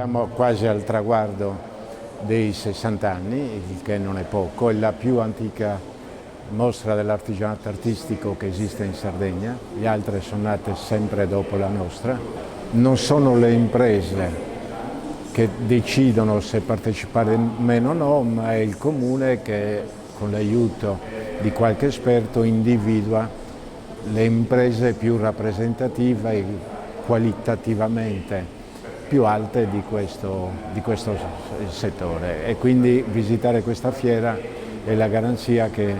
Siamo quasi al traguardo dei 60 anni, il che non è poco, è la più antica mostra dell'artigianato artistico che esiste in Sardegna, le altre sono nate sempre dopo la nostra. Non sono le imprese che decidono se partecipare o meno no, ma è il comune che con l'aiuto di qualche esperto individua le imprese più rappresentative e qualitativamente più alte di questo settore, e quindi visitare questa fiera è la garanzia che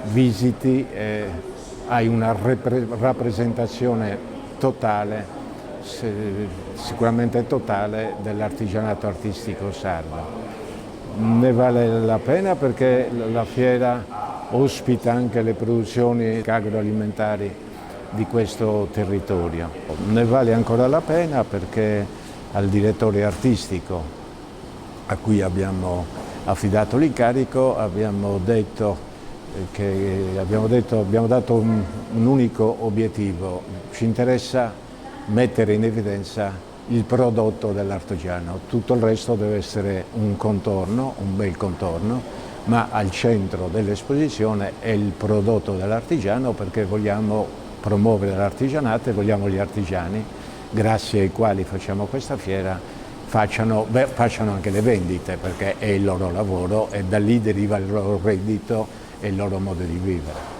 visiti e hai una rappresentazione totale, sicuramente totale, dell'artigianato artistico sardo. Ne vale la pena perché la fiera ospita anche le produzioni agroalimentari di questo territorio. Ne vale ancora la pena perché al direttore artistico a cui abbiamo affidato l'incarico abbiamo dato un unico obiettivo: ci interessa mettere in evidenza il prodotto dell'artigiano, tutto il resto deve essere un contorno, un bel contorno, ma al centro dell'esposizione è il prodotto dell'artigiano, perché vogliamo promuovere l'artigianato e vogliamo gli artigiani, grazie ai quali facciamo questa fiera, facciano anche le vendite, perché è il loro lavoro e da lì deriva il loro reddito e il loro modo di vivere.